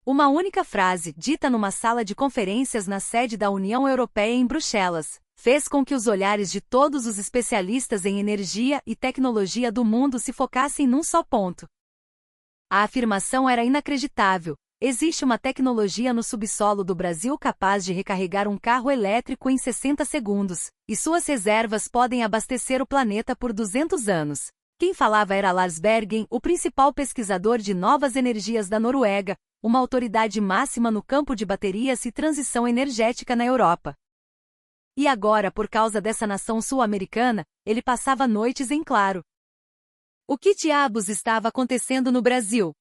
Uma única frase, dita numa sala de conferências na sede da União Europeia em Bruxelas, fez com que os olhares de todos os especialistas em energia e tecnologia do mundo se focassem num só ponto. A afirmação era inacreditável. Existe uma tecnologia no subsolo do Brasil capaz de recarregar um carro elétrico em 60 segundos, e suas reservas podem abastecer o planeta por 200 anos. Quem falava era Lars Bergen, o principal pesquisador de novas energias da Noruega, uma autoridade máxima no campo de baterias e transição energética na Europa. E agora, por causa dessa nação sul-americana, ele passava noites em claro. O que diabos estava acontecendo no Brasil?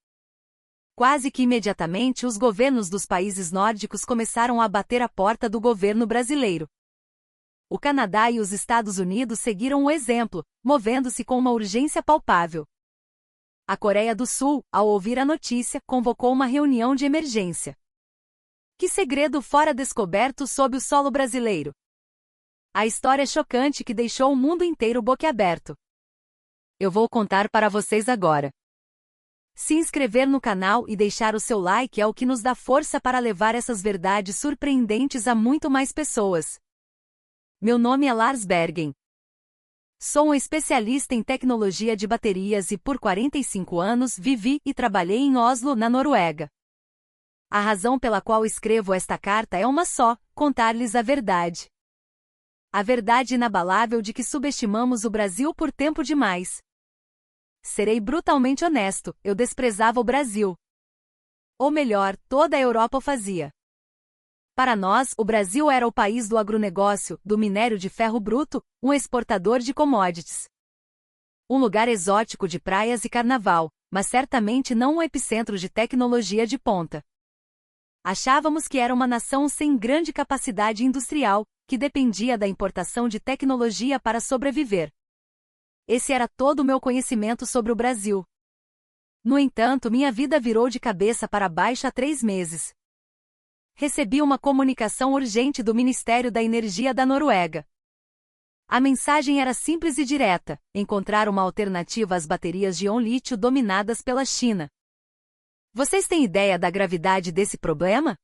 Quase que imediatamente os governos dos países nórdicos começaram a bater a porta do governo brasileiro. O Canadá e os Estados Unidos seguiram o exemplo, movendo-se com uma urgência palpável. A Coreia do Sul, ao ouvir a notícia, convocou uma reunião de emergência. Que segredo fora descoberto sob o solo brasileiro? A história chocante que deixou o mundo inteiro boquiaberto. Eu vou contar para vocês agora. Se inscrever no canal e deixar o seu like é o que nos dá força para levar essas verdades surpreendentes a muito mais pessoas. Meu nome é Lars Bergen. Sou um especialista em tecnologia de baterias e por 45 anos vivi e trabalhei em Oslo, na Noruega. A razão pela qual escrevo esta carta é uma só: contar-lhes a verdade. A verdade inabalável de que subestimamos o Brasil por tempo demais. Serei brutalmente honesto, eu desprezava o Brasil. Ou melhor, toda a Europa o fazia. Para nós, o Brasil era o país do agronegócio, do minério de ferro bruto, um exportador de commodities. Um lugar exótico de praias e carnaval, mas certamente não um epicentro de tecnologia de ponta. Achávamos que era uma nação sem grande capacidade industrial, que dependia da importação de tecnologia para sobreviver. Esse era todo o meu conhecimento sobre o Brasil. No entanto, minha vida virou de cabeça para baixo há 3 meses. Recebi uma comunicação urgente do Ministério da Energia da Noruega. A mensagem era simples e direta: encontrar uma alternativa às baterias de íon-lítio dominadas pela China. Vocês têm ideia da gravidade desse problema?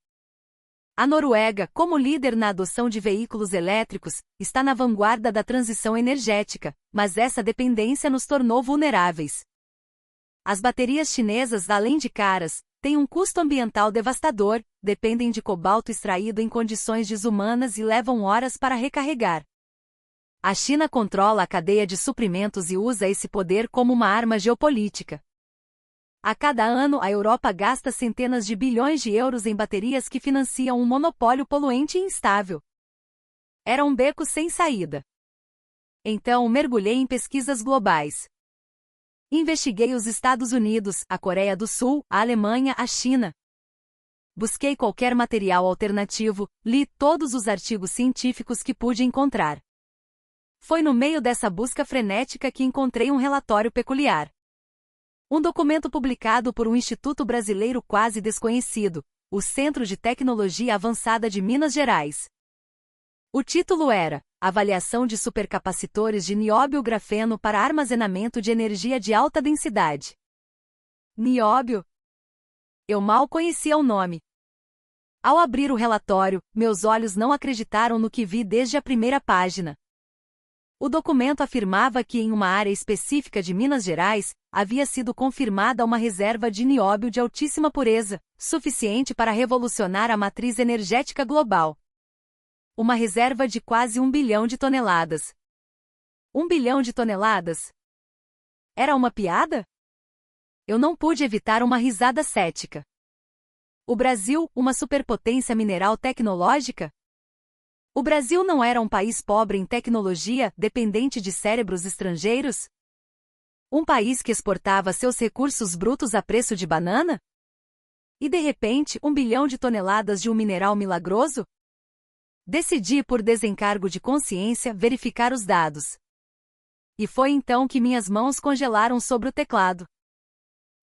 A Noruega, como líder na adoção de veículos elétricos, está na vanguarda da transição energética, mas essa dependência nos tornou vulneráveis. As baterias chinesas, além de caras, têm um custo ambiental devastador, dependem de cobalto extraído em condições desumanas e levam horas para recarregar. A China controla a cadeia de suprimentos e usa esse poder como uma arma geopolítica. A cada ano, a Europa gasta centenas de bilhões de euros em baterias que financiam um monopólio poluente e instável. Era um beco sem saída. Então, mergulhei em pesquisas globais. Investiguei os Estados Unidos, a Coreia do Sul, a Alemanha, a China. Busquei qualquer material alternativo, li todos os artigos científicos que pude encontrar. Foi no meio dessa busca frenética que encontrei um relatório peculiar. Um documento publicado por um instituto brasileiro quase desconhecido, o Centro de Tecnologia Avançada de Minas Gerais. O título era Avaliação de supercapacitores de nióbio-grafeno para armazenamento de energia de alta densidade. Nióbio? Eu mal conhecia o nome. Ao abrir o relatório, meus olhos não acreditaram no que vi desde a primeira página. O documento afirmava que em uma área específica de Minas Gerais, havia sido confirmada uma reserva de nióbio de altíssima pureza, suficiente para revolucionar a matriz energética global. Uma reserva de quase 1 bilhão de toneladas. 1 bilhão de toneladas? Era uma piada? Eu não pude evitar uma risada cética. O Brasil, uma superpotência mineral tecnológica? O Brasil não era um país pobre em tecnologia, dependente de cérebros estrangeiros? Um país que exportava seus recursos brutos a preço de banana? E de repente, 1 bilhão de toneladas de um mineral milagroso? Decidi, por desencargo de consciência, verificar os dados. E foi então que minhas mãos congelaram sobre o teclado.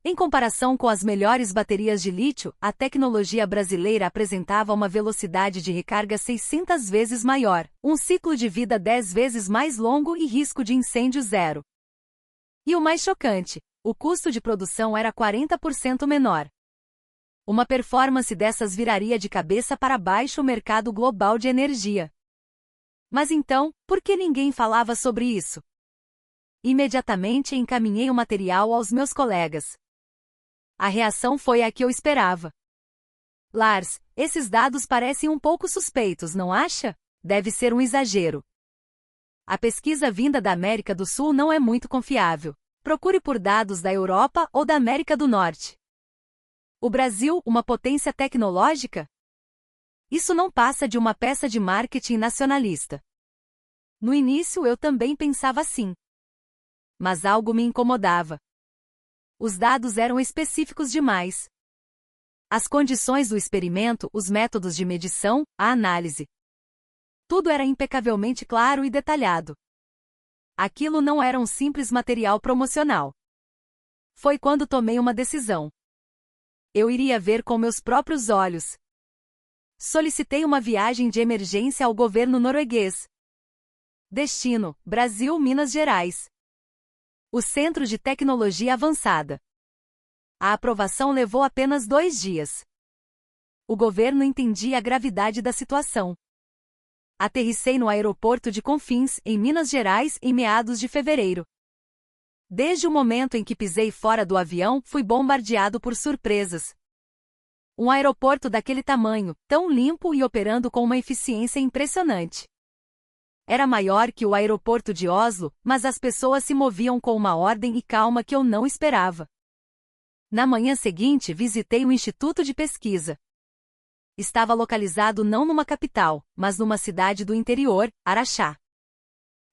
Em comparação com as melhores baterias de lítio, a tecnologia brasileira apresentava uma velocidade de recarga 600 vezes maior, um ciclo de vida 10 vezes mais longo e risco de incêndio zero. E o mais chocante, o custo de produção era 40% menor. Uma performance dessas viraria de cabeça para baixo o mercado global de energia. Mas então, por que ninguém falava sobre isso? Imediatamente encaminhei o material aos meus colegas. A reação foi a que eu esperava. Lars, esses dados parecem um pouco suspeitos, não acha? Deve ser um exagero. A pesquisa vinda da América do Sul não é muito confiável. Procure por dados da Europa ou da América do Norte. O Brasil, uma potência tecnológica? Isso não passa de uma peça de marketing nacionalista. No início eu também pensava assim. Mas algo me incomodava. Os dados eram específicos demais. As condições do experimento, os métodos de medição, a análise. Tudo era impecavelmente claro e detalhado. Aquilo não era um simples material promocional. Foi quando tomei uma decisão. Eu iria ver com meus próprios olhos. Solicitei uma viagem de emergência ao governo norueguês. Destino: Brasil, Minas Gerais. O Centro de Tecnologia Avançada. A aprovação levou apenas 2 dias. O governo entendia a gravidade da situação. Aterrissei no aeroporto de Confins, em Minas Gerais, em meados de fevereiro. Desde o momento em que pisei fora do avião, fui bombardeado por surpresas. Um aeroporto daquele tamanho, tão limpo e operando com uma eficiência impressionante. Era maior que o aeroporto de Oslo, mas as pessoas se moviam com uma ordem e calma que eu não esperava. Na manhã seguinte, visitei o Instituto de Pesquisa. Estava localizado não numa capital, mas numa cidade do interior, Araxá.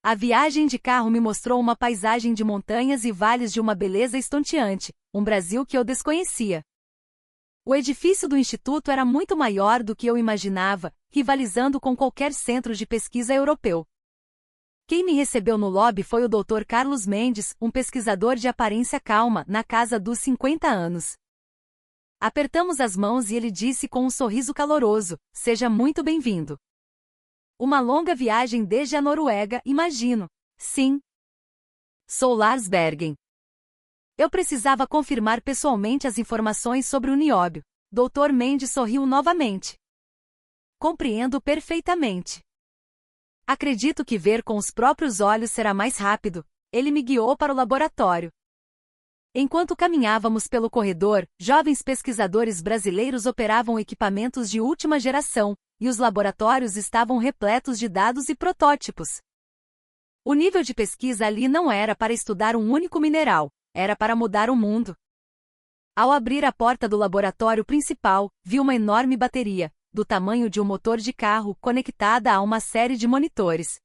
A viagem de carro me mostrou uma paisagem de montanhas e vales de uma beleza estonteante, um Brasil que eu desconhecia. O edifício do instituto era muito maior do que eu imaginava, rivalizando com qualquer centro de pesquisa europeu. Quem me recebeu no lobby foi o Dr. Carlos Mendes, um pesquisador de aparência calma, na casa dos 50 anos. Apertamos as mãos e ele disse com um sorriso caloroso: "Seja muito bem-vindo." Uma longa viagem desde a Noruega, imagino. Sim. Sou Lars Bergen. Eu precisava confirmar pessoalmente as informações sobre o nióbio. Dr. Mendes sorriu novamente. Compreendo perfeitamente. Acredito que ver com os próprios olhos será mais rápido. Ele me guiou para o laboratório. Enquanto caminhávamos pelo corredor, jovens pesquisadores brasileiros operavam equipamentos de última geração, e os laboratórios estavam repletos de dados e protótipos. O nível de pesquisa ali não era para estudar um único mineral, era para mudar o mundo. Ao abrir a porta do laboratório principal, vi uma enorme bateria, do tamanho de um motor de carro, conectada a uma série de monitores.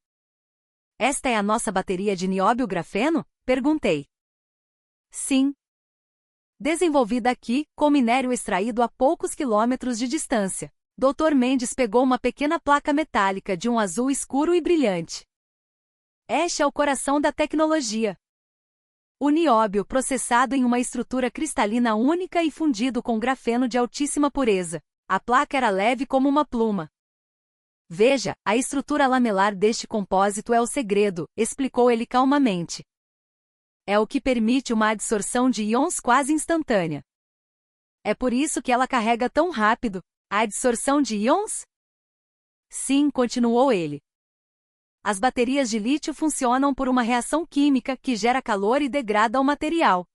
"Esta é a nossa bateria de nióbio-grafeno?" perguntei. "Sim. Desenvolvida aqui, com minério extraído a poucos quilômetros de distância." Dr. Mendes pegou uma pequena placa metálica de um azul escuro e brilhante. "Este é o coração da tecnologia. O nióbio processado em uma estrutura cristalina única e fundido com grafeno de altíssima pureza. A placa era leve como uma pluma." "Veja, a estrutura lamelar deste compósito é o segredo", explicou ele calmamente. "É o que permite uma adsorção de íons quase instantânea. É por isso que ela carrega tão rápido." "A adsorção de íons?" "Sim", continuou ele. "As baterias de lítio funcionam por uma reação química que gera calor e degrada o material.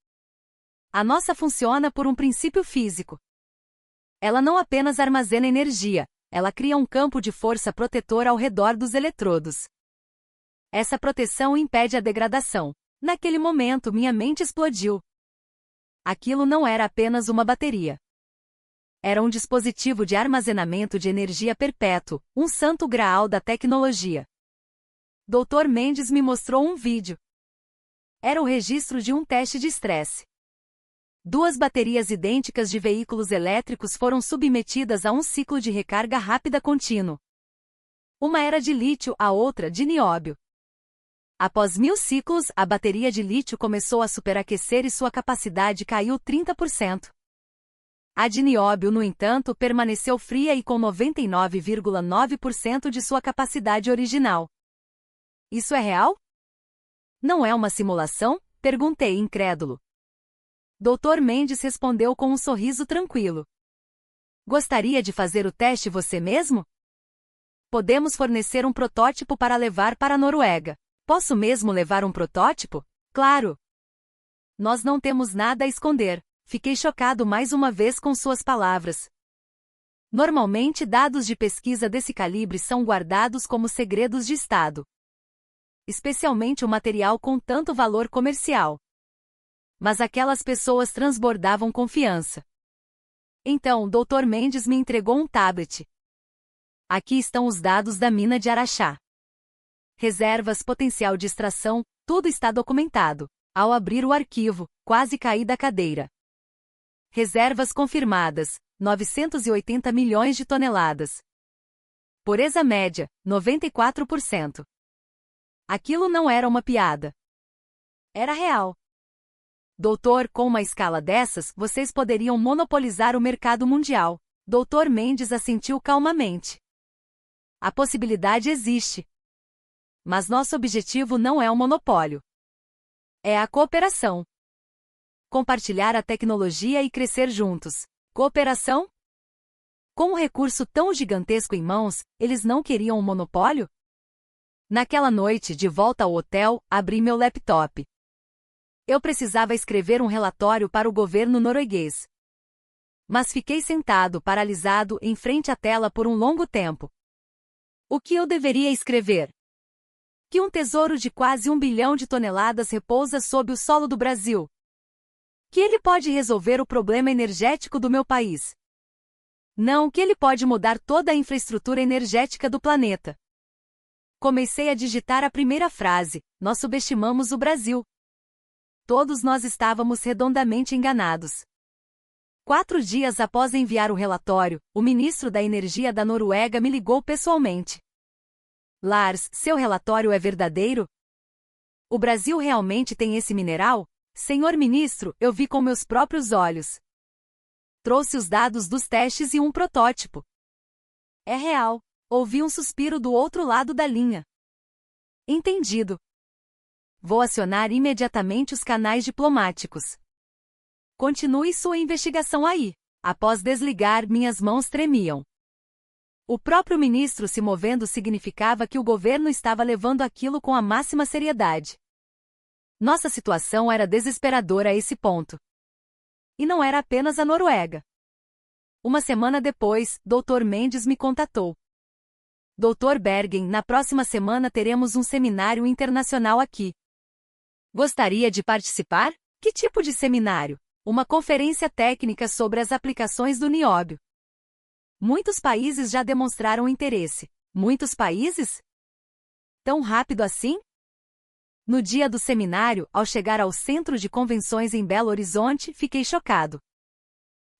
A nossa funciona por um princípio físico. Ela não apenas armazena energia, ela cria um campo de força protetor ao redor dos eletrodos. Essa proteção impede a degradação." Naquele momento minha mente explodiu. Aquilo não era apenas uma bateria. Era um dispositivo de armazenamento de energia perpétuo, um santo graal da tecnologia. Dr. Mendes me mostrou um vídeo. Era o registro de um teste de estresse. 2 baterias idênticas de veículos elétricos foram submetidas a um ciclo de recarga rápida contínuo. Uma era de lítio, a outra de nióbio. Após 1000 ciclos, a bateria de lítio começou a superaquecer e sua capacidade caiu 30%. A de nióbio, no entanto, permaneceu fria e com 99,9% de sua capacidade original. "Isso é real? Não é uma simulação?" perguntei incrédulo. Dr. Mendes respondeu com um sorriso tranquilo. Gostaria de fazer o teste você mesmo? Podemos fornecer um protótipo para levar para a Noruega. Posso mesmo levar um protótipo? Claro! Nós não temos nada a esconder. Fiquei chocado mais uma vez com suas palavras. Normalmente dados de pesquisa desse calibre são guardados como segredos de Estado. Especialmente o material com tanto valor comercial. Mas aquelas pessoas transbordavam confiança. Então, Dr. Mendes me entregou um tablet. Aqui estão os dados da mina de Araxá. Reservas, potencial de extração, tudo está documentado. Ao abrir o arquivo, quase caí da cadeira. Reservas confirmadas, 980 milhões de toneladas. Pureza média, 94%. Aquilo não era uma piada. Era real. Doutor, com uma escala dessas, vocês poderiam monopolizar o mercado mundial. Dr. Mendes assentiu calmamente. A possibilidade existe. Mas nosso objetivo não é o monopólio. É a cooperação. Compartilhar a tecnologia e crescer juntos. Cooperação? Com um recurso tão gigantesco em mãos, eles não queriam um monopólio? Naquela noite, de volta ao hotel, abri meu laptop. Eu precisava escrever um relatório para o governo norueguês. Mas fiquei sentado, paralisado, em frente à tela por um longo tempo. O que eu deveria escrever? Que um tesouro de quase 1 bilhão de toneladas repousa sob o solo do Brasil. Que ele pode resolver o problema energético do meu país. Não que ele pode mudar toda a infraestrutura energética do planeta. Comecei a digitar a primeira frase: nós subestimamos o Brasil. Todos nós estávamos redondamente enganados. 4 dias após enviar o relatório, o ministro da Energia da Noruega me ligou pessoalmente. Lars, seu relatório é verdadeiro? O Brasil realmente tem esse mineral? Senhor ministro, eu vi com meus próprios olhos. Trouxe os dados dos testes e um protótipo. É real. Ouvi um suspiro do outro lado da linha. Entendido. Vou acionar imediatamente os canais diplomáticos. Continue sua investigação aí. Após desligar, minhas mãos tremiam. O próprio ministro se movendo significava que o governo estava levando aquilo com a máxima seriedade. Nossa situação era desesperadora a esse ponto. E não era apenas a Noruega. Uma semana depois, Dr. Mendes me contatou. Dr. Bergen, na próxima semana teremos um seminário internacional aqui. Gostaria de participar? Que tipo de seminário? Uma conferência técnica sobre as aplicações do nióbio. Muitos países já demonstraram interesse. Muitos países? Tão rápido assim? No dia do seminário, ao chegar ao centro de convenções em Belo Horizonte, fiquei chocado.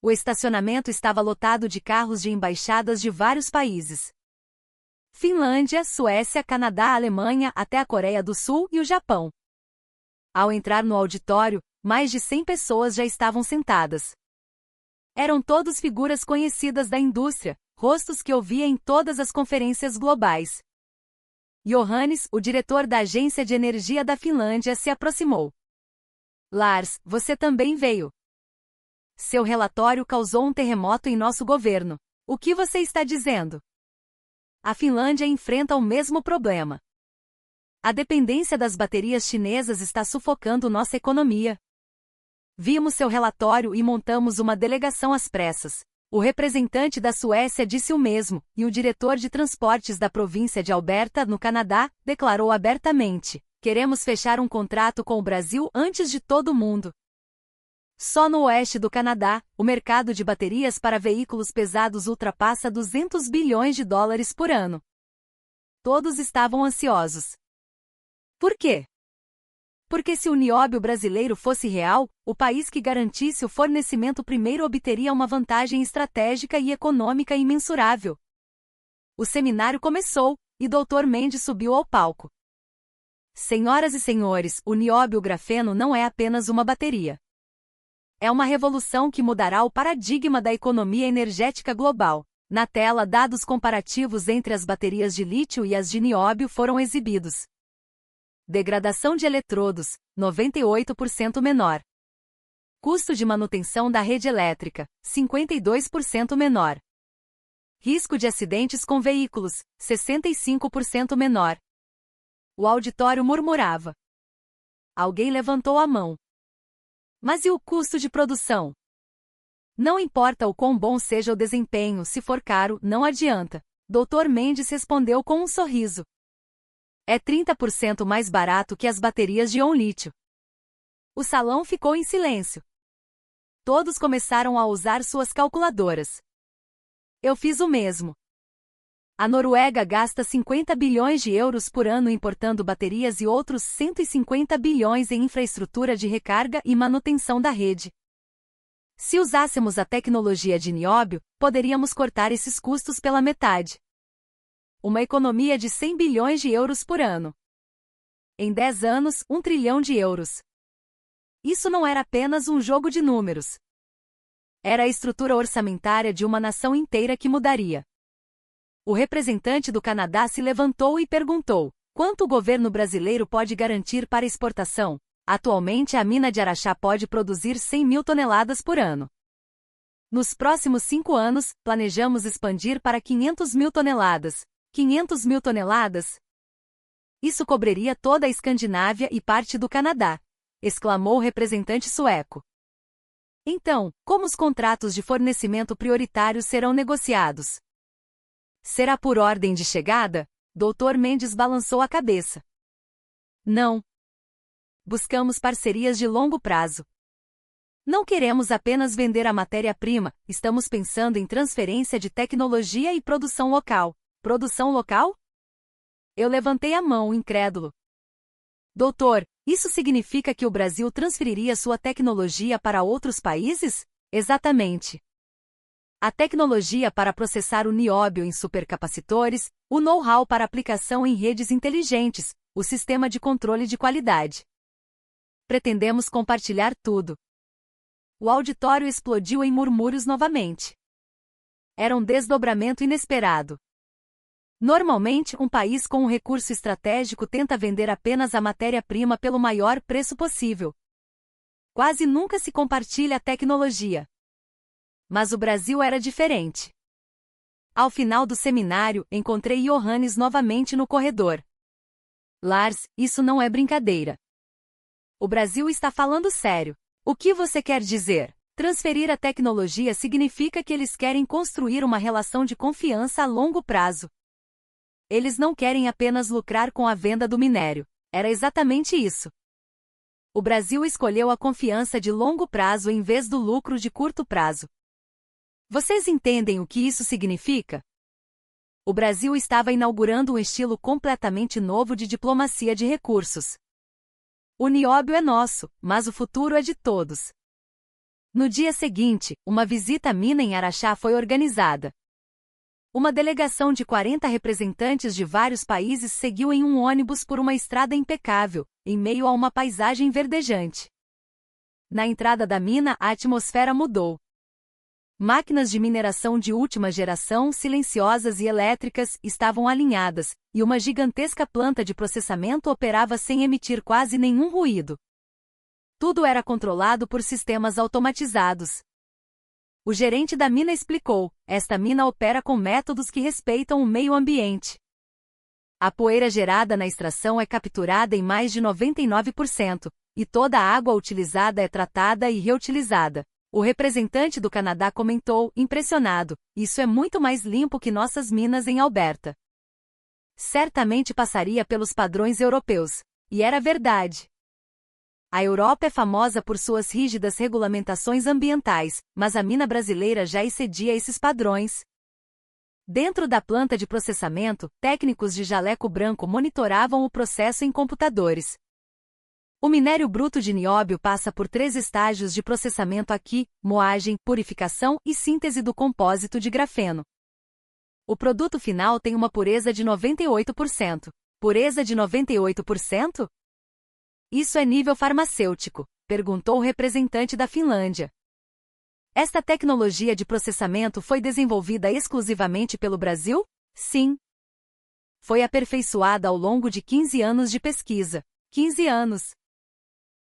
O estacionamento estava lotado de carros de embaixadas de vários países. Finlândia, Suécia, Canadá, Alemanha, até a Coreia do Sul e o Japão. Ao entrar no auditório, mais de 100 pessoas já estavam sentadas. Eram todos figuras conhecidas da indústria, rostos que eu via em todas as conferências globais. Johannes, o diretor da Agência de Energia da Finlândia, se aproximou. Lars, você também veio. Seu relatório causou um terremoto em nosso governo. O que você está dizendo? A Finlândia enfrenta o mesmo problema. A dependência das baterias chinesas está sufocando nossa economia. Vimos seu relatório e montamos uma delegação às pressas. O representante da Suécia disse o mesmo, e o diretor de transportes da província de Alberta, no Canadá, declarou abertamente: queremos fechar um contrato com o Brasil antes de todo mundo. Só no oeste do Canadá, o mercado de baterias para veículos pesados ultrapassa 200 bilhões de dólares por ano. Todos estavam ansiosos. Por quê? Porque se o nióbio brasileiro fosse real, o país que garantisse o fornecimento primeiro obteria uma vantagem estratégica e econômica imensurável. O seminário começou, e Dr. Mendes subiu ao palco. Senhoras e senhores, o nióbio grafeno não é apenas uma bateria. É uma revolução que mudará o paradigma da economia energética global. Na tela, dados comparativos entre as baterias de lítio e as de nióbio foram exibidos. Degradação de eletrodos, 98% menor. Custo de manutenção da rede elétrica, 52% menor. Risco de acidentes com veículos, 65% menor. O auditório murmurava. Alguém levantou a mão. Mas e o custo de produção? Não importa o quão bom seja o desempenho, se for caro, não adianta. Dr. Mendes respondeu com um sorriso. É 30% mais barato que as baterias de íon-lítio. O salão ficou em silêncio. Todos começaram a usar suas calculadoras. Eu fiz o mesmo. A Noruega gasta 50 bilhões de euros por ano importando baterias e outros 150 bilhões em infraestrutura de recarga e manutenção da rede. Se usássemos a tecnologia de nióbio, poderíamos cortar esses custos pela metade. Uma economia de 100 bilhões de euros por ano. Em 10 anos, 1 trilhão de euros. Isso não era apenas um jogo de números. Era a estrutura orçamentária de uma nação inteira que mudaria. O representante do Canadá se levantou e perguntou: quanto o governo brasileiro pode garantir para exportação? Atualmente a mina de Araxá pode produzir 100 mil toneladas por ano. Nos próximos 5 anos, planejamos expandir para 500 mil toneladas. 500 mil toneladas? Isso cobriria toda a Escandinávia e parte do Canadá, exclamou o representante sueco. Então, como os contratos de fornecimento prioritários serão negociados? Será por ordem de chegada? Dr. Mendes balançou a cabeça. Não. Buscamos parcerias de longo prazo. Não queremos apenas vender a matéria-prima, estamos pensando em transferência de tecnologia e produção local. Produção local? Eu levantei a mão, incrédulo. Doutor, isso significa que o Brasil transferiria sua tecnologia para outros países? Exatamente. A tecnologia para processar o nióbio em supercapacitores, o know-how para aplicação em redes inteligentes, o sistema de controle de qualidade. Pretendemos compartilhar tudo. O auditório explodiu em murmúrios novamente. Era um desdobramento inesperado. Normalmente, um país com um recurso estratégico tenta vender apenas a matéria-prima pelo maior preço possível. Quase nunca se compartilha a tecnologia. Mas o Brasil era diferente. Ao final do seminário, encontrei Johannes novamente no corredor. Lars, isso não é brincadeira. O Brasil está falando sério. O que você quer dizer? Transferir a tecnologia significa que eles querem construir uma relação de confiança a longo prazo. Eles não querem apenas lucrar com a venda do minério. Era exatamente isso. O Brasil escolheu a confiança de longo prazo em vez do lucro de curto prazo. Vocês entendem o que isso significa? O Brasil estava inaugurando um estilo completamente novo de diplomacia de recursos. O nióbio é nosso, mas o futuro é de todos. No dia seguinte, uma visita à mina em Araxá foi organizada. Uma delegação de 40 representantes de vários países seguiu em um ônibus por uma estrada impecável, em meio a uma paisagem verdejante. Na entrada da mina, a atmosfera mudou. Máquinas de mineração de última geração, silenciosas e elétricas, estavam alinhadas, e uma gigantesca planta de processamento operava sem emitir quase nenhum ruído. Tudo era controlado por sistemas automatizados. O gerente da mina explicou: esta mina opera com métodos que respeitam o meio ambiente. A poeira gerada na extração é capturada em mais de 99%, e toda a água utilizada é tratada e reutilizada. O representante do Canadá comentou, impressionado: isso é muito mais limpo que nossas minas em Alberta. Certamente passaria pelos padrões europeus. E era verdade. A Europa é famosa por suas rígidas regulamentações ambientais, mas a mina brasileira já excedia esses padrões. Dentro da planta de processamento, técnicos de jaleco branco monitoravam o processo em computadores. O minério bruto de nióbio passa por 3 estágios de processamento aqui: moagem, purificação e síntese do compósito de grafeno. O produto final tem uma pureza de 98%. Pureza de 98%? Isso é nível farmacêutico? Perguntou o representante da Finlândia. Esta tecnologia de processamento foi desenvolvida exclusivamente pelo Brasil? Sim. Foi aperfeiçoada ao longo de 15 anos de pesquisa. 15 anos.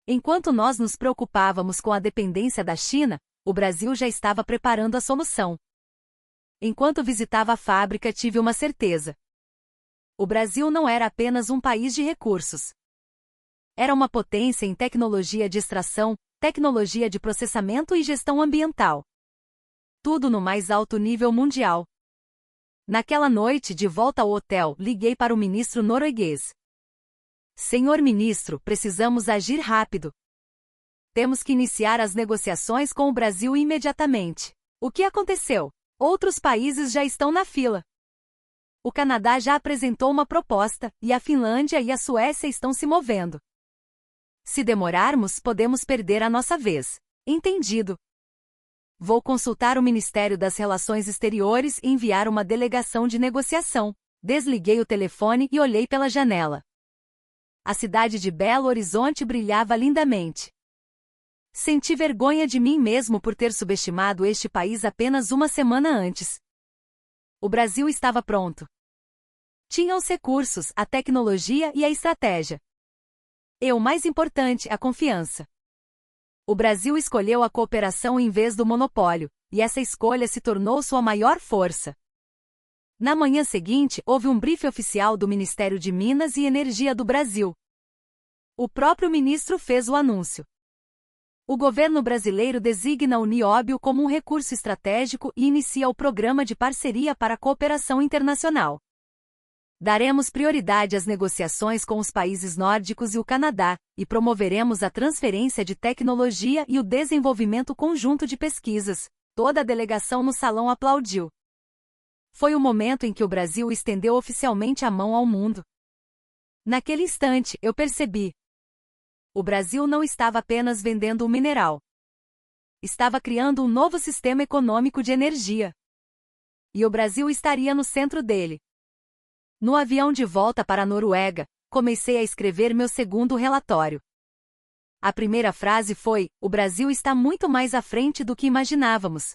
Enquanto nós nos preocupávamos com a dependência da China, o Brasil já estava preparando a solução. Enquanto visitava a fábrica, tive uma certeza. O Brasil não era apenas um país de recursos. Era uma potência em tecnologia de extração, tecnologia de processamento e gestão ambiental. Tudo no mais alto nível mundial. Naquela noite, de volta ao hotel, liguei para o ministro norueguês. Senhor ministro, precisamos agir rápido. Temos que iniciar as negociações com o Brasil imediatamente. O que aconteceu? Outros países já estão na fila. O Canadá já apresentou uma proposta, e a Finlândia e a Suécia estão se movendo. Se demorarmos, podemos perder a nossa vez. Entendido. Vou consultar o Ministério das Relações Exteriores e enviar uma delegação de negociação. Desliguei o telefone e olhei pela janela. A cidade de Belo Horizonte brilhava lindamente. Senti vergonha de mim mesmo por ter subestimado este país apenas uma semana antes. O Brasil estava pronto. Tinha os recursos, a tecnologia e a estratégia. E o mais importante, a confiança. O Brasil escolheu a cooperação em vez do monopólio, e essa escolha se tornou sua maior força. Na manhã seguinte, houve um briefing oficial do Ministério de Minas e Energia do Brasil. O próprio ministro fez o anúncio. O governo brasileiro designa o nióbio como um recurso estratégico e inicia o Programa de Parceria para a Cooperação Internacional. Daremos prioridade às negociações com os países nórdicos e o Canadá, e promoveremos a transferência de tecnologia e o desenvolvimento conjunto de pesquisas. Toda a delegação no salão aplaudiu. Foi o momento em que o Brasil estendeu oficialmente a mão ao mundo. Naquele instante, eu percebi. O Brasil não estava apenas vendendo um mineral. Estava criando um novo sistema econômico de energia. E o Brasil estaria no centro dele. No avião de volta para a Noruega, comecei a escrever meu segundo relatório. A primeira frase foi: o Brasil está muito mais à frente do que imaginávamos.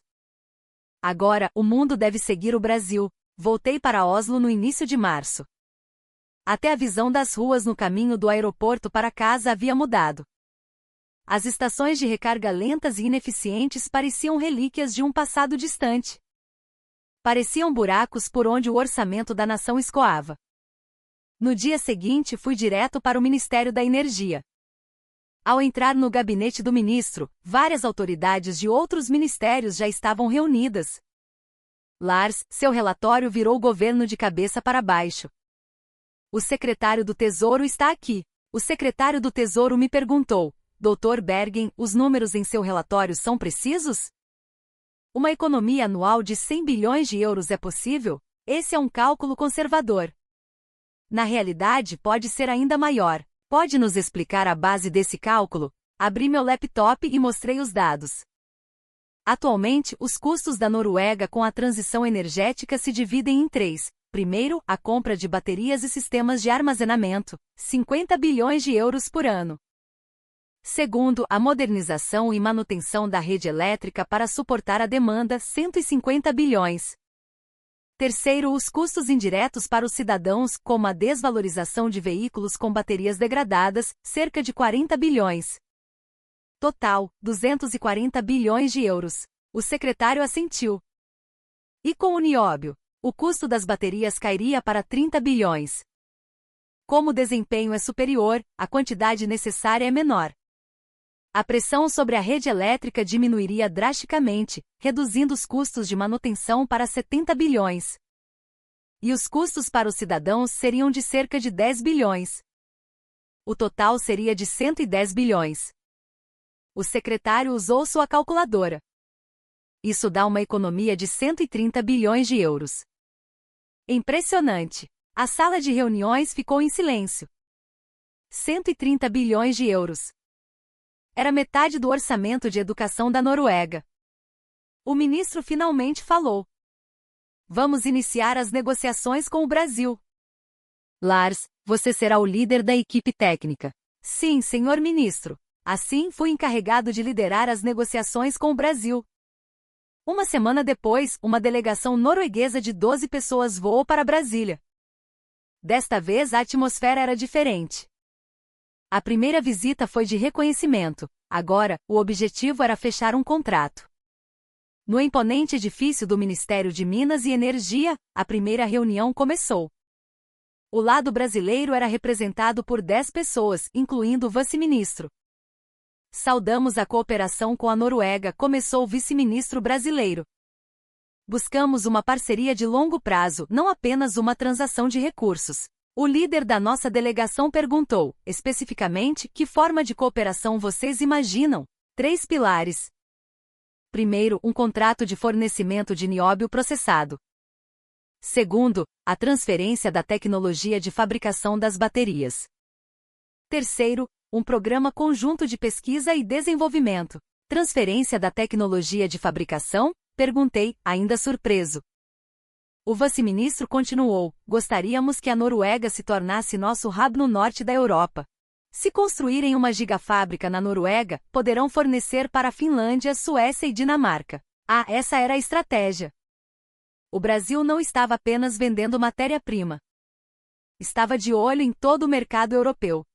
Agora, o mundo deve seguir o Brasil. Voltei para Oslo no início de março. Até a visão das ruas no caminho do aeroporto para casa havia mudado. As estações de recarga lentas e ineficientes pareciam relíquias de um passado distante. Pareciam buracos por onde o orçamento da nação escoava. No dia seguinte, fui direto para o Ministério da Energia. Ao entrar no gabinete do ministro, várias autoridades de outros ministérios já estavam reunidas. Lars, seu relatório virou o governo de cabeça para baixo. O secretário do Tesouro está aqui. O secretário do Tesouro me perguntou: Dr. Bergen, os números em seu relatório são precisos? Uma economia anual de 100 bilhões de euros é possível? Esse é um cálculo conservador. Na realidade, pode ser ainda maior. Pode nos explicar a base desse cálculo? Abri meu laptop e mostrei os dados. Atualmente, os custos da Noruega com a transição energética se dividem em três. Primeiro, a compra de baterias e sistemas de armazenamento, 50 bilhões de euros por ano. Segundo, a modernização e manutenção da rede elétrica para suportar a demanda, 150 bilhões. Terceiro, os custos indiretos para os cidadãos, como a desvalorização de veículos com baterias degradadas, cerca de 40 bilhões. Total, 240 bilhões de euros. O secretário assentiu. E com o nióbio? O custo das baterias cairia para 30 bilhões. Como o desempenho é superior, a quantidade necessária é menor. A pressão sobre a rede elétrica diminuiria drasticamente, reduzindo os custos de manutenção para 70 bilhões. E os custos para os cidadãos seriam de cerca de 10 bilhões. O total seria de 110 bilhões. O secretário usou sua calculadora. Isso dá uma economia de 130 bilhões de euros. Impressionante! A sala de reuniões ficou em silêncio. 130 bilhões de euros. Era metade do orçamento de educação da Noruega. O ministro finalmente falou. Vamos iniciar as negociações com o Brasil. Lars, você será o líder da equipe técnica. Sim, senhor ministro. Assim, fui encarregado de liderar as negociações com o Brasil. Uma semana depois, uma delegação norueguesa de 12 pessoas voou para Brasília. Desta vez, a atmosfera era diferente. A primeira visita foi de reconhecimento. Agora, o objetivo era fechar um contrato. No imponente edifício do Ministério de Minas e Energia, a primeira reunião começou. O lado brasileiro era representado por 10 pessoas, incluindo o vice-ministro. Saudamos a cooperação com a Noruega, começou o vice-ministro brasileiro. Buscamos uma parceria de longo prazo, não apenas uma transação de recursos. O líder da nossa delegação perguntou, especificamente, que forma de cooperação vocês imaginam? 3 pilares. Primeiro, um contrato de fornecimento de nióbio processado. Segundo, a transferência da tecnologia de fabricação das baterias. Terceiro, um programa conjunto de pesquisa e desenvolvimento. Transferência da tecnologia de fabricação? Perguntei, ainda surpreso. O vice-ministro continuou, gostaríamos que a Noruega se tornasse nosso hub no norte da Europa. Se construírem uma gigafábrica na Noruega, poderão fornecer para a Finlândia, Suécia e Dinamarca. Essa era a estratégia. O Brasil não estava apenas vendendo matéria-prima. Estava de olho em todo o mercado europeu.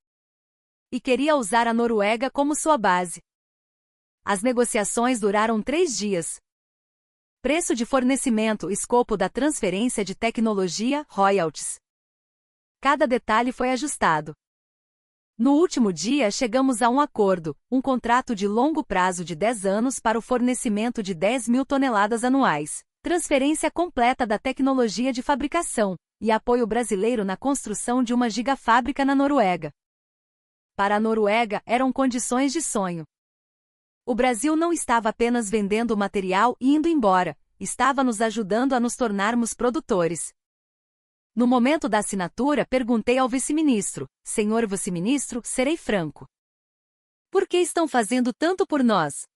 E queria usar a Noruega como sua base. As negociações duraram 3 dias. Preço de fornecimento, escopo da transferência de tecnologia, royalties. Cada detalhe foi ajustado. No último dia chegamos a um acordo, um contrato de longo prazo de 10 anos para o fornecimento de 10.000 toneladas anuais, transferência completa da tecnologia de fabricação, e apoio brasileiro na construção de uma gigafábrica na Noruega. Para a Noruega, eram condições de sonho. O Brasil não estava apenas vendendo o material e indo embora, estava nos ajudando a nos tornarmos produtores. No momento da assinatura, perguntei ao vice-ministro, senhor vice-ministro, serei franco. Por que estão fazendo tanto por nós?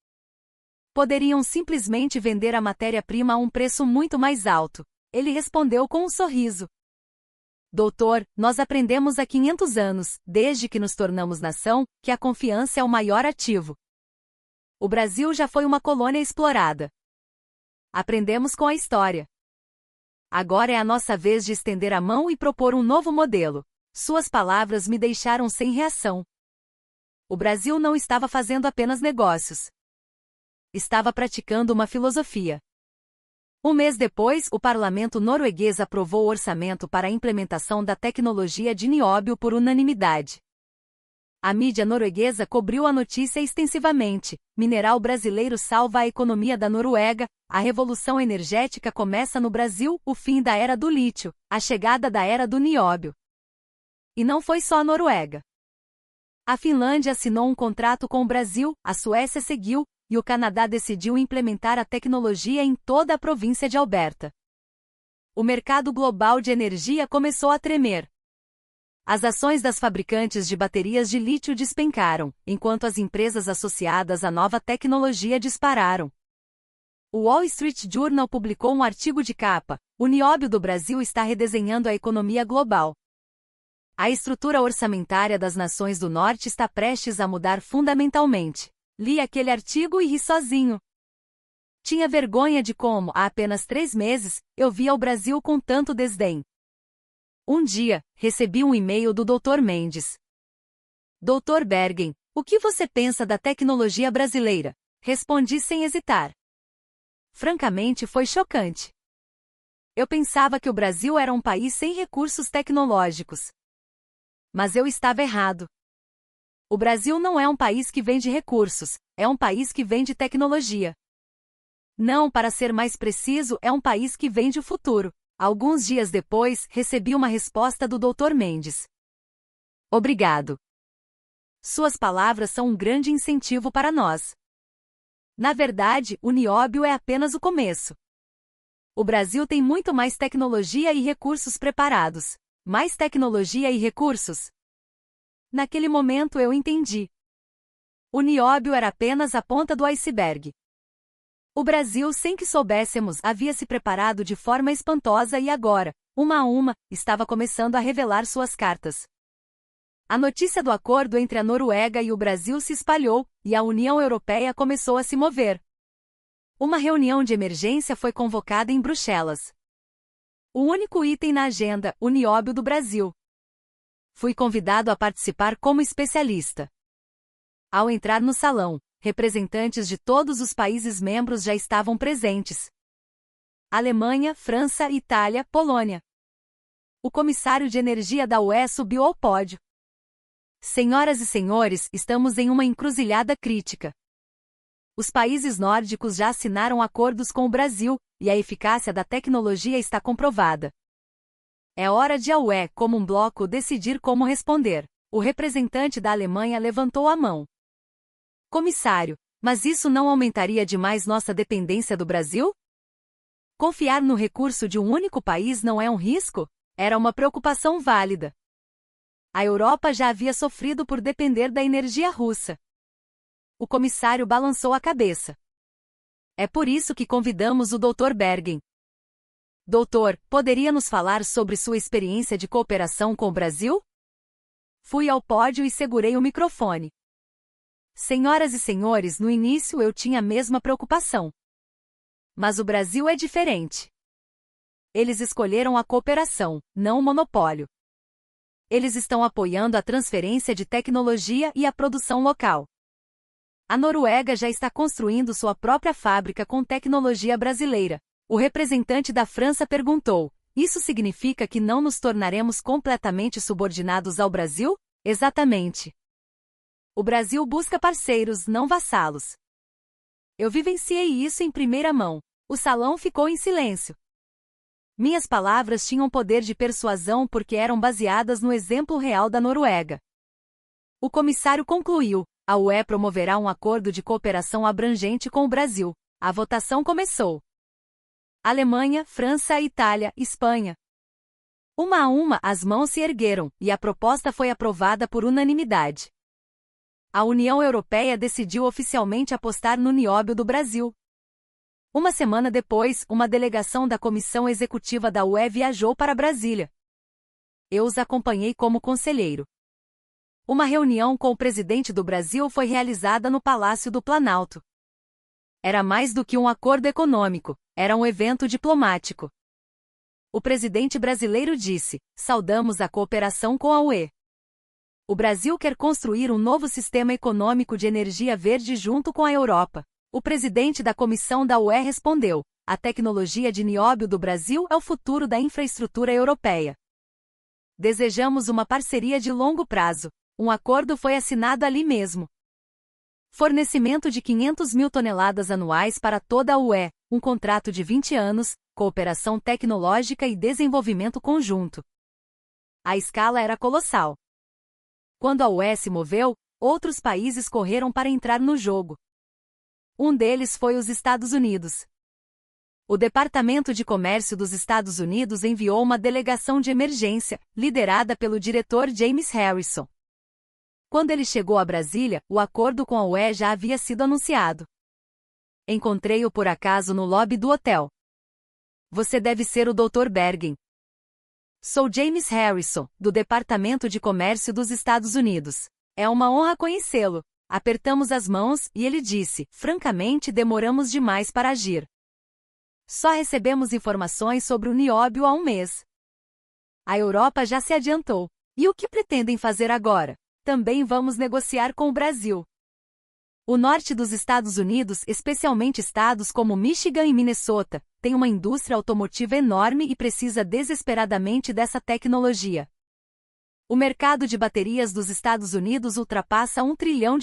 Poderiam simplesmente vender a matéria-prima a um preço muito mais alto. Ele respondeu com um sorriso. Doutor, nós aprendemos há 500 anos, desde que nos tornamos nação, que a confiança é o maior ativo. O Brasil já foi uma colônia explorada. Aprendemos com a história. Agora é a nossa vez de estender a mão e propor um novo modelo. Suas palavras me deixaram sem reação. O Brasil não estava fazendo apenas negócios. Estava praticando uma filosofia. Um mês depois, o parlamento norueguês aprovou o orçamento para a implementação da tecnologia de nióbio por unanimidade. A mídia norueguesa cobriu a notícia extensivamente. Mineral brasileiro salva a economia da Noruega, a revolução energética começa no Brasil, o fim da era do lítio, a chegada da era do nióbio. E não foi só a Noruega. A Finlândia assinou um contrato com o Brasil, a Suécia seguiu, e o Canadá decidiu implementar a tecnologia em toda a província de Alberta. O mercado global de energia começou a tremer. As ações das fabricantes de baterias de lítio despencaram, enquanto as empresas associadas à nova tecnologia dispararam. O Wall Street Journal publicou um artigo de capa: o nióbio do Brasil está redesenhando a economia global. A estrutura orçamentária das nações do Norte está prestes a mudar fundamentalmente. Li aquele artigo e ri sozinho. Tinha vergonha de como, há apenas 3 meses, eu via o Brasil com tanto desdém. Um dia, recebi um e-mail do Dr. Mendes. Dr. Bergen, o que você pensa da tecnologia brasileira? Respondi sem hesitar. Francamente, foi chocante. Eu pensava que o Brasil era um país sem recursos tecnológicos. Mas eu estava errado. O Brasil não é um país que vende recursos, é um país que vende tecnologia. Não, para ser mais preciso, é um país que vende o futuro. Alguns dias depois, recebi uma resposta do Dr. Mendes. Obrigado. Suas palavras são um grande incentivo para nós. Na verdade, o nióbio é apenas o começo. O Brasil tem muito mais tecnologia e recursos preparados. Mais tecnologia e recursos? Naquele momento eu entendi. O nióbio era apenas a ponta do iceberg. O Brasil, sem que soubéssemos, havia se preparado de forma espantosa e agora, uma a uma, estava começando a revelar suas cartas. A notícia do acordo entre a Noruega e o Brasil se espalhou, e a União Europeia começou a se mover. Uma reunião de emergência foi convocada em Bruxelas. O único item na agenda, o nióbio do Brasil. Fui convidado a participar como especialista. Ao entrar no salão, representantes de todos os países membros já estavam presentes. Alemanha, França, Itália, Polônia. O comissário de energia da UE subiu ao pódio. Senhoras e senhores, estamos em uma encruzilhada crítica. Os países nórdicos já assinaram acordos com o Brasil, e a eficácia da tecnologia está comprovada. É hora de a UE, como um bloco, decidir como responder. O representante da Alemanha levantou a mão. Comissário, mas isso não aumentaria demais nossa dependência do Brasil? Confiar no recurso de um único país não é um risco? Era uma preocupação válida. A Europa já havia sofrido por depender da energia russa. O comissário balançou a cabeça. É por isso que convidamos o Dr. Bergen. Doutor, poderia nos falar sobre sua experiência de cooperação com o Brasil? Fui ao pódio e segurei o microfone. Senhoras e senhores, no início eu tinha a mesma preocupação. Mas o Brasil é diferente. Eles escolheram a cooperação, não o monopólio. Eles estão apoiando a transferência de tecnologia e a produção local. A Noruega já está construindo sua própria fábrica com tecnologia brasileira. O representante da França perguntou: isso significa que não nos tornaremos completamente subordinados ao Brasil? Exatamente. O Brasil busca parceiros, não vassalos. Eu vivenciei isso em primeira mão. O salão ficou em silêncio. Minhas palavras tinham poder de persuasão porque eram baseadas no exemplo real da Noruega. O comissário concluiu: a UE promoverá um acordo de cooperação abrangente com o Brasil. A votação começou. Alemanha, França, Itália, Espanha. Uma a uma, as mãos se ergueram, e a proposta foi aprovada por unanimidade. A União Europeia decidiu oficialmente apostar no nióbio do Brasil. Uma semana depois, uma delegação da Comissão Executiva da UE viajou para Brasília. Eu os acompanhei como conselheiro. Uma reunião com o presidente do Brasil foi realizada no Palácio do Planalto. Era mais do que um acordo econômico, era um evento diplomático. O presidente brasileiro disse: saudamos a cooperação com a UE. O Brasil quer construir um novo sistema econômico de energia verde junto com a Europa. O presidente da comissão da UE respondeu: a tecnologia de nióbio do Brasil é o futuro da infraestrutura europeia. Desejamos uma parceria de longo prazo. Um acordo foi assinado ali mesmo. Fornecimento de 500 mil toneladas anuais para toda a UE, um contrato de 20 anos, cooperação tecnológica e desenvolvimento conjunto. A escala era colossal. Quando a UE se moveu, outros países correram para entrar no jogo. Um deles foi os Estados Unidos. O Departamento de Comércio dos Estados Unidos enviou uma delegação de emergência, liderada pelo diretor James Harrison. Quando ele chegou a Brasília, o acordo com a UE já havia sido anunciado. Encontrei-o por acaso no lobby do hotel. Você deve ser o Dr. Bergen. Sou James Harrison, do Departamento de Comércio dos Estados Unidos. É uma honra conhecê-lo. Apertamos as mãos e ele disse: francamente, demoramos demais para agir. Só recebemos informações sobre o nióbio há um mês. A Europa já se adiantou. E o que pretendem fazer agora? Também vamos negociar com o Brasil. O norte dos Estados Unidos, especialmente estados como Michigan e Minnesota, tem uma indústria automotiva enorme e precisa desesperadamente dessa tecnologia. O mercado de baterias dos Estados Unidos ultrapassa $1 trilhão.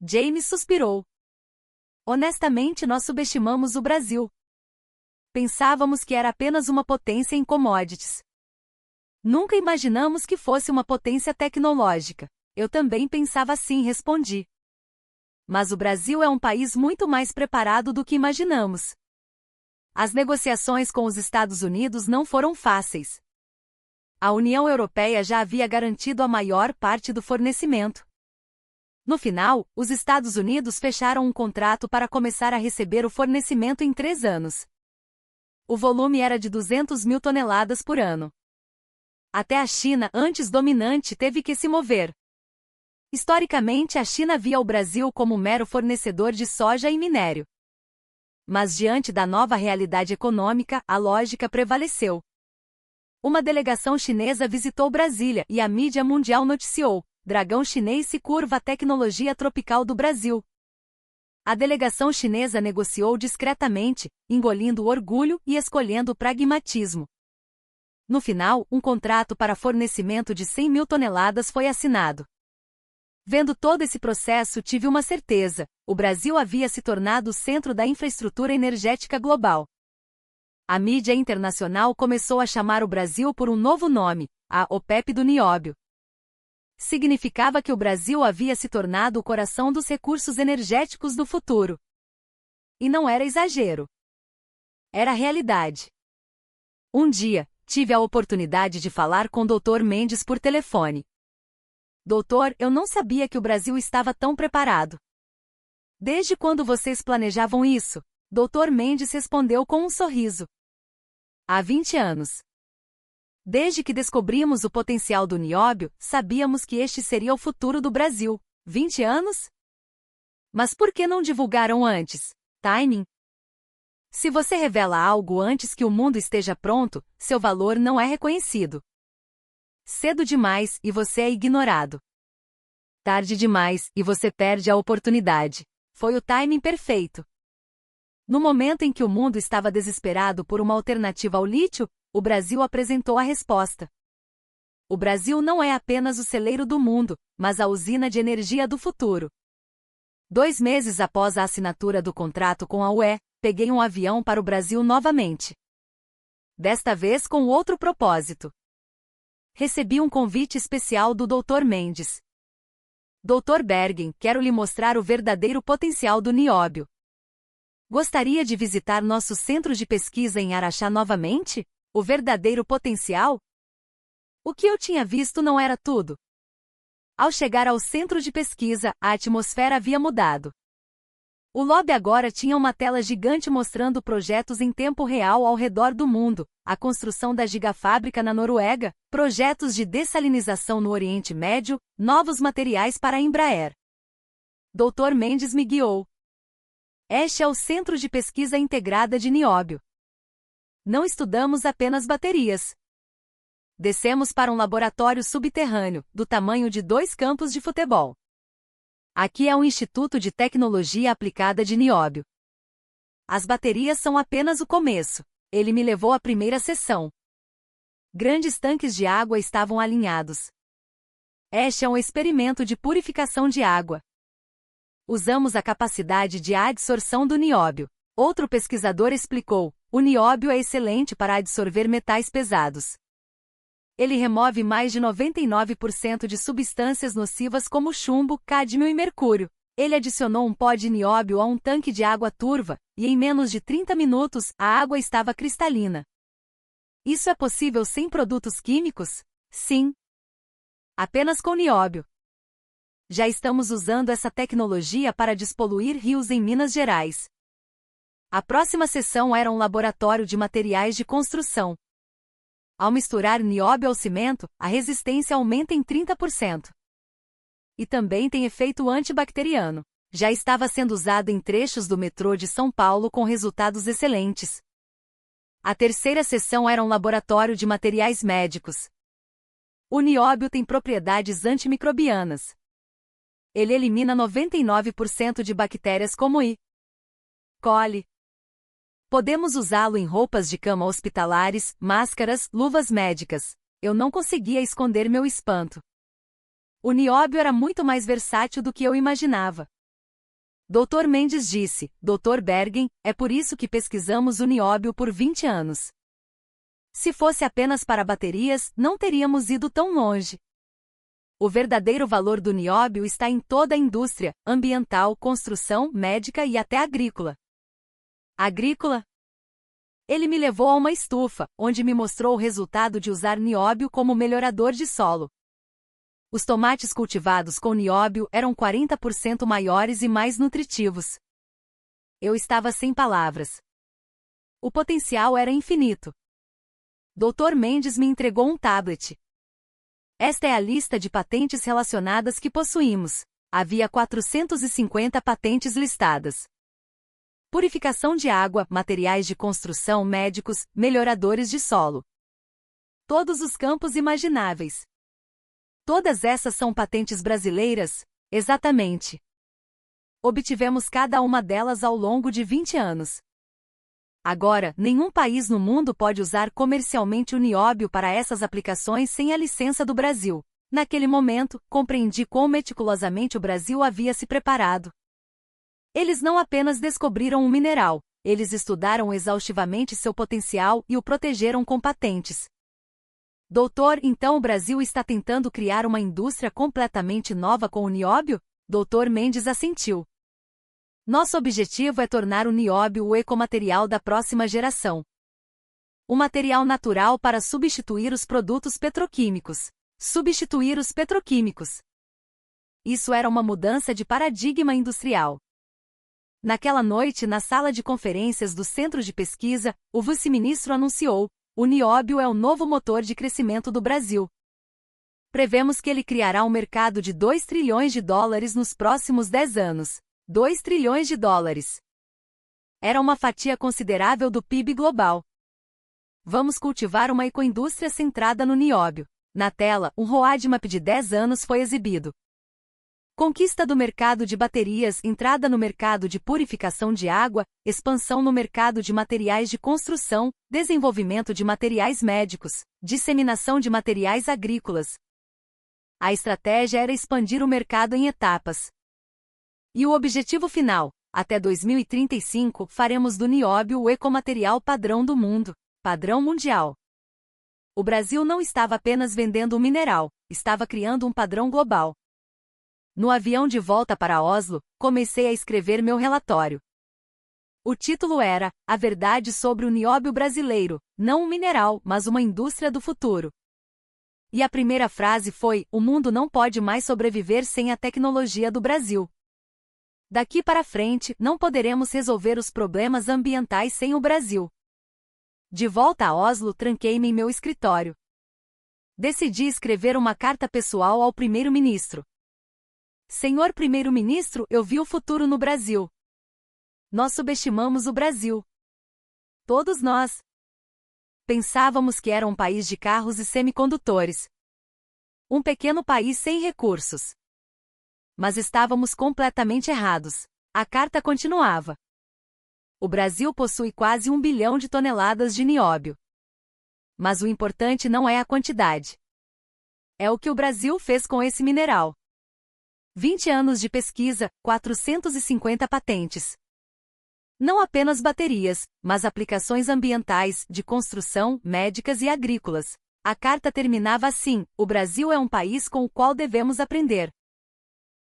James suspirou. Honestamente, nós subestimamos o Brasil. Pensávamos que era apenas uma potência em commodities. Nunca imaginamos que fosse uma potência tecnológica. Eu também pensava assim, respondi. Mas o Brasil é um país muito mais preparado do que imaginamos. As negociações com os Estados Unidos não foram fáceis. A União Europeia já havia garantido a maior parte do fornecimento. No final, os Estados Unidos fecharam um contrato para começar a receber o fornecimento em 3 anos. O volume era de 200 mil toneladas por ano. Até a China, antes dominante, teve que se mover. Historicamente, a China via o Brasil como mero fornecedor de soja e minério. Mas diante da nova realidade econômica, a lógica prevaleceu. Uma delegação chinesa visitou Brasília e a mídia mundial noticiou: dragão chinês se curva à tecnologia tropical do Brasil. A delegação chinesa negociou discretamente, engolindo o orgulho e escolhendo o pragmatismo. No final, um contrato para fornecimento de 100 mil toneladas foi assinado. Vendo todo esse processo, tive uma certeza: o Brasil havia se tornado o centro da infraestrutura energética global. A mídia internacional começou a chamar o Brasil por um novo nome, a OPEP do nióbio. Significava que o Brasil havia se tornado o coração dos recursos energéticos do futuro. E não era exagero. Era realidade. Um dia, tive a oportunidade de falar com o Dr. Mendes por telefone. Doutor, eu não sabia que o Brasil estava tão preparado. Desde quando vocês planejavam isso? Dr. Mendes respondeu com um sorriso. Há 20 anos. Desde que descobrimos o potencial do nióbio, sabíamos que este seria o futuro do Brasil. 20 anos? Mas por que não divulgaram antes? Timing? Se você revela algo antes que o mundo esteja pronto, seu valor não é reconhecido. Cedo demais e você é ignorado. Tarde demais e você perde a oportunidade. Foi o timing perfeito. No momento em que o mundo estava desesperado por uma alternativa ao lítio, o Brasil apresentou a resposta. O Brasil não é apenas o celeiro do mundo, mas a usina de energia do futuro. 2 meses após a assinatura do contrato com a UE, peguei um avião para o Brasil novamente. Desta vez com outro propósito. Recebi um convite especial do Dr. Mendes. Dr. Bergen, quero lhe mostrar o verdadeiro potencial do nióbio. Gostaria de visitar nosso centro de pesquisa em Araxá novamente? O verdadeiro potencial? O que eu tinha visto não era tudo. Ao chegar ao centro de pesquisa, a atmosfera havia mudado. O lobby agora tinha uma tela gigante mostrando projetos em tempo real ao redor do mundo, a construção da gigafábrica na Noruega, projetos de dessalinização no Oriente Médio, novos materiais para a Embraer. Dr. Mendes me guiou. Este é o Centro de Pesquisa Integrada de Nióbio. Não estudamos apenas baterias. Descemos para um laboratório subterrâneo, do tamanho de 2 campos de futebol. Aqui é o Instituto de Tecnologia Aplicada de Nióbio. As baterias são apenas o começo. Ele me levou à primeira seção. Grandes tanques de água estavam alinhados. Este é um experimento de purificação de água. Usamos a capacidade de adsorção do nióbio. Outro pesquisador explicou: o nióbio é excelente para absorver metais pesados. Ele remove mais de 99% de substâncias nocivas como chumbo, cádmio e mercúrio. Ele adicionou um pó de nióbio a um tanque de água turva, e em menos de 30 minutos, a água estava cristalina. Isso é possível sem produtos químicos? Sim. Apenas com nióbio. Já estamos usando essa tecnologia para despoluir rios em Minas Gerais. A próxima sessão era um laboratório de materiais de construção. Ao misturar nióbio ao cimento, a resistência aumenta em 30%. E também tem efeito antibacteriano. Já estava sendo usado em trechos do metrô de São Paulo com resultados excelentes. A terceira sessão era um laboratório de materiais médicos. O nióbio tem propriedades antimicrobianas. Ele elimina 99% de bactérias como E. coli. Podemos usá-lo em roupas de cama hospitalares, máscaras, luvas médicas. Eu não conseguia esconder meu espanto. O nióbio era muito mais versátil do que eu imaginava. Dr. Mendes disse: Dr. Bergen, é por isso que pesquisamos o nióbio por 20 anos. Se fosse apenas para baterias, não teríamos ido tão longe. O verdadeiro valor do nióbio está em toda a indústria, ambiental, construção, médica e até agrícola. Agrícola? Ele me levou a uma estufa, onde me mostrou o resultado de usar nióbio como melhorador de solo. Os tomates cultivados com nióbio eram 40% maiores e mais nutritivos. Eu estava sem palavras. O potencial era infinito. Dr. Mendes me entregou um tablet. Esta é a lista de patentes relacionadas que possuímos. Havia 450 patentes listadas. Purificação de água, materiais de construção médicos, melhoradores de solo. todos os campos imagináveis. Todas essas são patentes brasileiras? Exatamente. Obtivemos cada uma delas ao longo de 20 anos. Agora, nenhum país no mundo pode usar comercialmente o nióbio para essas aplicações sem a licença do Brasil. Naquele momento, compreendi quão meticulosamente o Brasil havia se preparado. Eles não apenas descobriram um mineral, eles estudaram exaustivamente seu potencial e o protegeram com patentes. Doutor, então o Brasil está tentando criar uma indústria completamente nova com o nióbio? Dr. Mendes assentiu. Nosso objetivo é tornar o nióbio o ecomaterial da próxima geração. O material natural para substituir os produtos petroquímicos. Substituir os petroquímicos. Isso era uma mudança de paradigma industrial. Naquela noite, na sala de conferências do Centro de Pesquisa, o vice-ministro anunciou: o nióbio é o novo motor de crescimento do Brasil. Prevemos que ele criará um mercado de 2 trilhões de dólares nos próximos 10 anos. 2 trilhões de dólares. Era uma fatia considerável do PIB global. Vamos cultivar uma ecoindústria centrada no nióbio. Na tela, um roadmap de 10 anos foi exibido. Conquista do mercado de baterias, entrada no mercado de purificação de água, expansão no mercado de materiais de construção, desenvolvimento de materiais médicos, disseminação de materiais agrícolas. A estratégia era expandir o mercado em etapas. E o objetivo final, até 2035, faremos do nióbio o ecomaterial padrão do mundo, padrão mundial. O Brasil não estava apenas vendendo um mineral, estava criando um padrão global. No avião de volta para Oslo, comecei a escrever meu relatório. O título era A Verdade sobre o Nióbio Brasileiro, não um mineral, mas uma indústria do futuro. E a primeira frase foi: o mundo não pode mais sobreviver sem a tecnologia do Brasil. Daqui para frente, não poderemos resolver os problemas ambientais sem o Brasil. De volta a Oslo, tranquei-me em meu escritório. Decidi escrever uma carta pessoal ao primeiro-ministro. Senhor primeiro-ministro, eu vi o futuro no Brasil. Nós subestimamos o Brasil. Todos nós. Pensávamos que era um país de carros e semicondutores. Um pequeno país sem recursos. Mas estávamos completamente errados. A carta continuava. O Brasil possui quase 1 bilhão de toneladas de nióbio. Mas o importante não é a quantidade. É o que o Brasil fez com esse mineral. 20 anos de pesquisa, 450 patentes. Não apenas baterias, mas aplicações ambientais, de construção, médicas e agrícolas. A carta terminava assim: o Brasil é um país com o qual devemos aprender.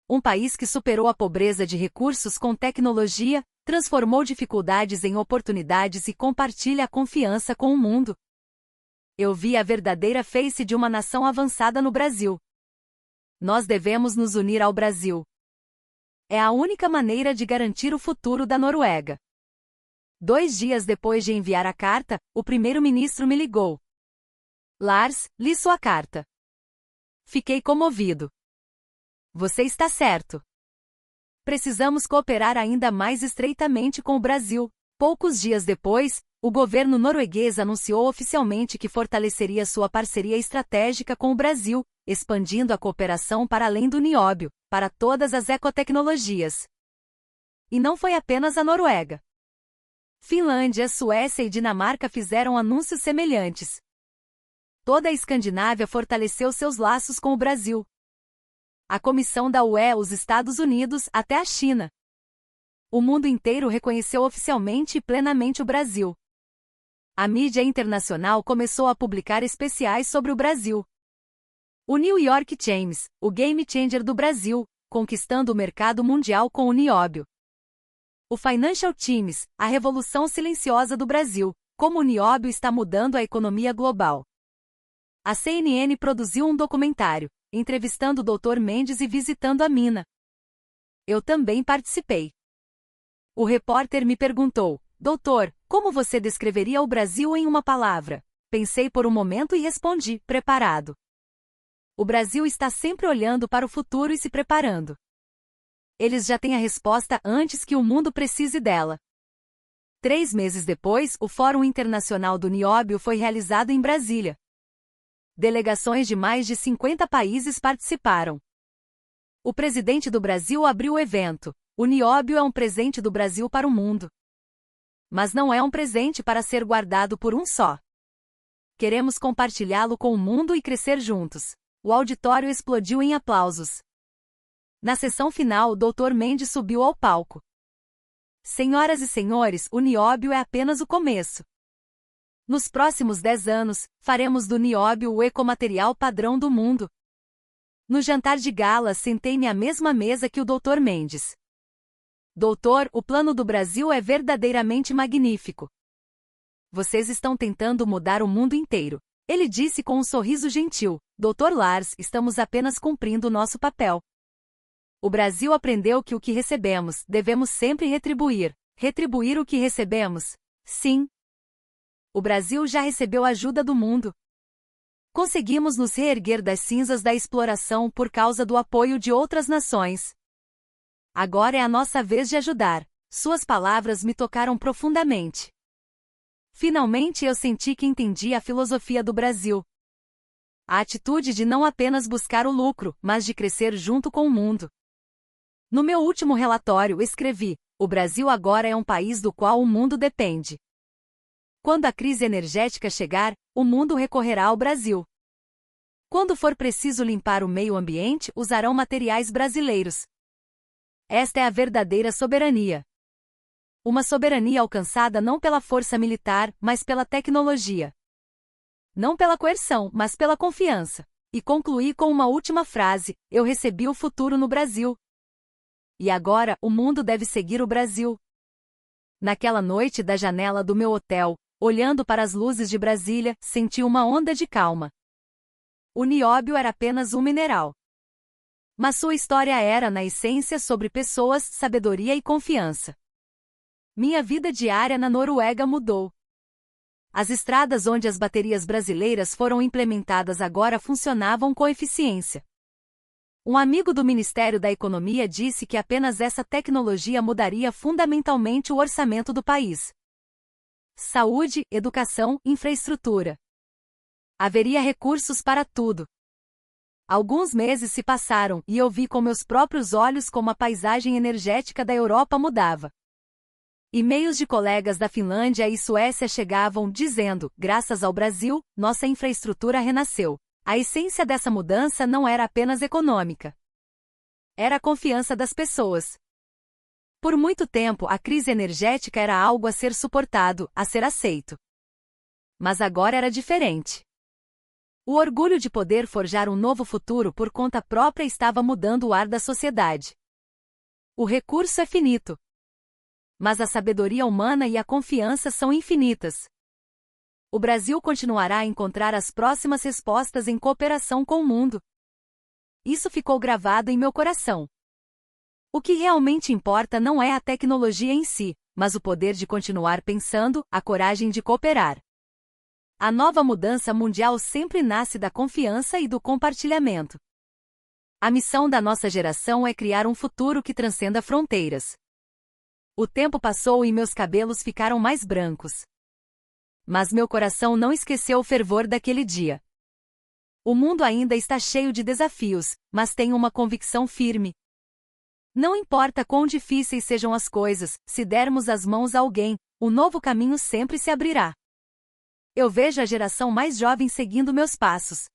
Um país que superou a pobreza de recursos com tecnologia, transformou dificuldades em oportunidades e compartilha a confiança com o mundo. Eu vi a verdadeira face de uma nação avançada no Brasil. Nós devemos nos unir ao Brasil. É a única maneira de garantir o futuro da Noruega. 2 dias depois de enviar a carta, o primeiro-ministro me ligou. Lars, li sua carta. Fiquei comovido. Você está certo. Precisamos cooperar ainda mais estreitamente com o Brasil. Poucos dias depois, o governo norueguês anunciou oficialmente que fortaleceria sua parceria estratégica com o Brasil, expandindo a cooperação para além do nióbio, para todas as ecotecnologias. E não foi apenas a Noruega. Finlândia, Suécia e Dinamarca fizeram anúncios semelhantes. Toda a Escandinávia fortaleceu seus laços com o Brasil. A Comissão da UE, os Estados Unidos, até a China. O mundo inteiro reconheceu oficialmente e plenamente o Brasil. A mídia internacional começou a publicar especiais sobre o Brasil. O New York Times, o game changer do Brasil, conquistando o mercado mundial com o nióbio. O Financial Times, a revolução silenciosa do Brasil, como o nióbio está mudando a economia global. A CNN produziu um documentário, entrevistando o Dr. Mendes e visitando a mina. Eu também participei. O repórter me perguntou: Doutor, como você descreveria o Brasil em uma palavra? Pensei por um momento e respondi: preparado. O Brasil está sempre olhando para o futuro e se preparando. Eles já têm a resposta antes que o mundo precise dela. 3 meses depois, o Fórum Internacional do Nióbio foi realizado em Brasília. Delegações de mais de 50 países participaram. O presidente do Brasil abriu o evento. O nióbio é um presente do Brasil para o mundo. Mas não é um presente para ser guardado por um só. Queremos compartilhá-lo com o mundo e crescer juntos. O auditório explodiu em aplausos. Na sessão final, o Dr. Mendes subiu ao palco. Senhoras e senhores, o nióbio é apenas o começo. Nos próximos 10 anos, faremos do nióbio o ecomaterial padrão do mundo. No jantar de gala, sentei-me à mesma mesa que o Dr. Mendes. Doutor, o plano do Brasil é verdadeiramente magnífico. Vocês estão tentando mudar o mundo inteiro. Ele disse com um sorriso gentil. Dr. Lars, estamos apenas cumprindo o nosso papel. O Brasil aprendeu que o que recebemos, devemos sempre retribuir. Retribuir o que recebemos? Sim. O Brasil já recebeu ajuda do mundo. Conseguimos nos reerguer das cinzas da exploração por causa do apoio de outras nações. Agora é a nossa vez de ajudar. Suas palavras me tocaram profundamente. Finalmente eu senti que entendi a filosofia do Brasil. A atitude de não apenas buscar o lucro, mas de crescer junto com o mundo. No meu último relatório escrevi: o Brasil agora é um país do qual o mundo depende. Quando a crise energética chegar, o mundo recorrerá ao Brasil. Quando for preciso limpar o meio ambiente, usarão materiais brasileiros. Esta é a verdadeira soberania. Uma soberania alcançada não pela força militar, mas pela tecnologia. Não pela coerção, mas pela confiança. E concluí com uma última frase: eu recebi o futuro no Brasil. E agora, o mundo deve seguir o Brasil. Naquela noite da janela do meu hotel, olhando para as luzes de Brasília, senti uma onda de calma. O nióbio era apenas um mineral. Mas sua história era, na essência, sobre pessoas, sabedoria e confiança. Minha vida diária na Noruega mudou. As estradas onde as baterias brasileiras foram implementadas agora funcionavam com eficiência. Um amigo do Ministério da Economia disse que apenas essa tecnologia mudaria fundamentalmente o orçamento do país. Saúde, educação, infraestrutura. Haveria recursos para tudo. Alguns meses se passaram e eu vi com meus próprios olhos como a paisagem energética da Europa mudava. E-mails de colegas da Finlândia e Suécia chegavam dizendo: graças ao Brasil, nossa infraestrutura renasceu. A essência dessa mudança não era apenas econômica. Era a confiança das pessoas. Por muito tempo, a crise energética era algo a ser suportado, a ser aceito. Mas agora era diferente. O orgulho de poder forjar um novo futuro por conta própria estava mudando o ar da sociedade. O recurso é finito. Mas a sabedoria humana e a confiança são infinitas. O Brasil continuará a encontrar as próximas respostas em cooperação com o mundo. Isso ficou gravado em meu coração. O que realmente importa não é a tecnologia em si, mas o poder de continuar pensando, a coragem de cooperar. A nova mudança mundial sempre nasce da confiança e do compartilhamento. A missão da nossa geração é criar um futuro que transcenda fronteiras. O tempo passou e meus cabelos ficaram mais brancos. Mas meu coração não esqueceu o fervor daquele dia. O mundo ainda está cheio de desafios, mas tenho uma convicção firme. Não importa quão difíceis sejam as coisas, se dermos as mãos a alguém, o novo caminho sempre se abrirá. Eu vejo a geração mais jovem seguindo meus passos.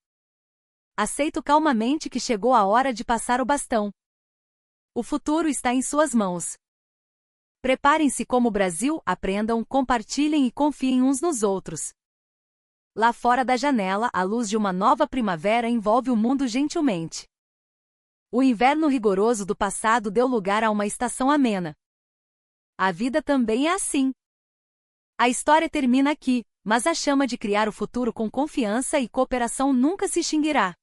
Aceito calmamente que chegou a hora de passar o bastão. O futuro está em suas mãos. Preparem-se como o Brasil, aprendam, compartilhem e confiem uns nos outros. Lá fora da janela, a luz de uma nova primavera envolve o mundo gentilmente. O inverno rigoroso do passado deu lugar a uma estação amena. A vida também é assim. A história termina aqui, mas a chama de criar o futuro com confiança e cooperação nunca se extinguirá.